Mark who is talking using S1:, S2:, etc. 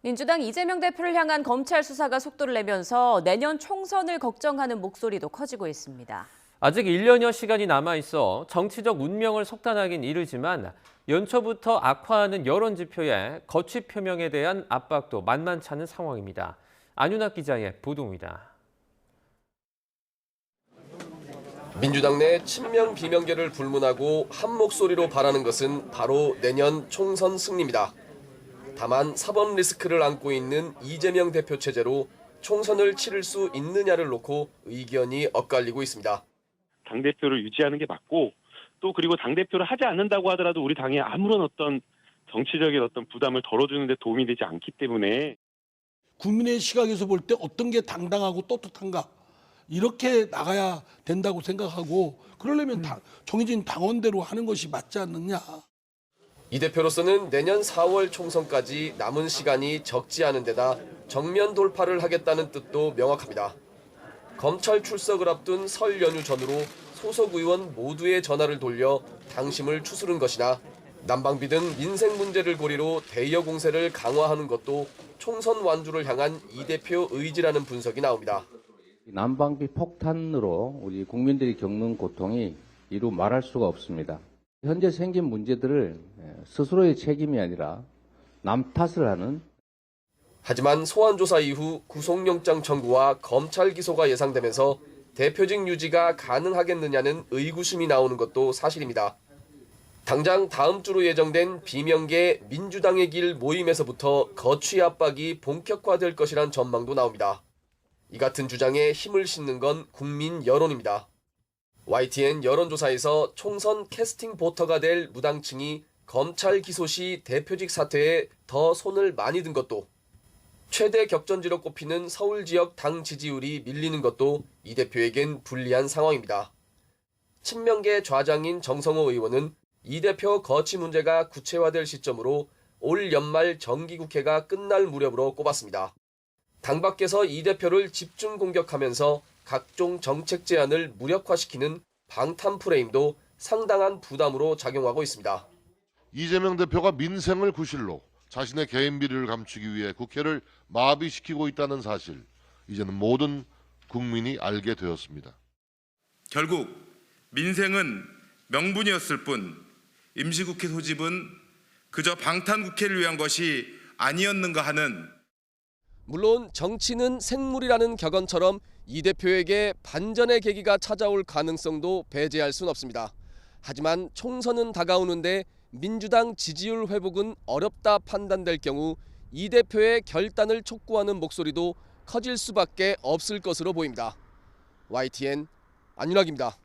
S1: 민주당 이재명 대표를 향한 검찰 수사가 속도를 내면서 내년 총선을 걱정하는 목소리도 커지고 있습니다.
S2: 아직 1년여 시간이 남아있어 정치적 운명을 속단하긴 이르지만 연초부터 악화하는 여론 지표에 거취 표명에 대한 압박도 만만치 않은 상황입니다. 안윤학 기자의 보도입니다.
S3: 민주당 내 친명 비명계를 불문하고 한 목소리로 바라는 것은 바로 내년 총선 승리입니다. 다만 사법 리스크를 안고 있는 이재명 대표 체제로 총선을 치를 수 있느냐를 놓고 의견이 엇갈리고 있습니다.
S4: 당대표를 유지하는 게 맞고 또 그리고 당대표를 하지 않는다고 하더라도 우리 당에 아무런 어떤 정치적인 어떤 부담을 덜어주는 데 도움이 되지 않기 때문에
S5: 국민의 시각에서 볼 때 어떤 게 당당하고 떳떳한가 이렇게 나가야 된다고 생각하고 그러려면 정해진 당원대로 하는 것이 맞지 않느냐.
S3: 이 대표로서는 내년 4월 총선까지 남은 시간이 적지 않은 데다 정면 돌파를 하겠다는 뜻도 명확합니다. 검찰 출석을 앞둔 설 연휴 전후로 소속 의원 모두의 전화를 돌려 당심을 추스른 것이나 난방비 등 민생 문제를 고리로 대여 공세를 강화하는 것도 총선 완주를 향한 이 대표 의지라는 분석이 나옵니다.
S6: 난방비 폭탄으로 우리 국민들이 겪는 고통이 이루 말할 수가 없습니다. 현재 생긴 문제들을 스스로의 책임이 아니라 남 탓을 하는.
S3: 하지만 소환조사 이후 구속영장 청구와 검찰 기소가 예상되면서 대표직 유지가 가능하겠느냐는 의구심이 나오는 것도 사실입니다. 당장 다음 주로 예정된 비명계 민주당의 길 모임에서부터 거취 압박이 본격화될 것이란 전망도 나옵니다. 이 같은 주장에 힘을 싣는 건 국민 여론입니다. YTN 여론조사에서 총선 캐스팅 보터가 될 무당층이 검찰 기소 시 대표직 사퇴에 더 손을 많이 든 것도, 최대 격전지로 꼽히는 서울 지역 당 지지율이 밀리는 것도 이 대표에겐 불리한 상황입니다. 친명계 좌장인 정성호 의원은 이 대표 거취 문제가 구체화될 시점으로 올 연말 정기국회가 끝날 무렵으로 꼽았습니다. 당 밖에서 이 대표를 집중 공격하면서 각종 정책 제안을 무력화시키는 방탄 프레임도 상당한 부담으로 작용하고 있습니다.
S7: 이재명 대표가 민생을 구실로 자신의 개인 비리를 감추기 위해 국회를 마비시키고 있다는 사실, 이제는 모든 국민이 알게 되었습니다.
S8: 결국 민생은 명분이었을 뿐 임시국회 소집은 그저 방탄국회를 위한 것이 아니었는가 하는.
S9: 물론 정치는 생물이라는 격언처럼 이 대표에게 반전의 계기가 찾아올 가능성도 배제할 순 없습니다. 하지만 총선은 다가오는데 민주당 지지율 회복은 어렵다 판단될 경우 이 대표의 결단을 촉구하는 목소리도 커질 수밖에 없을 것으로 보입니다. YTN 안윤학입니다.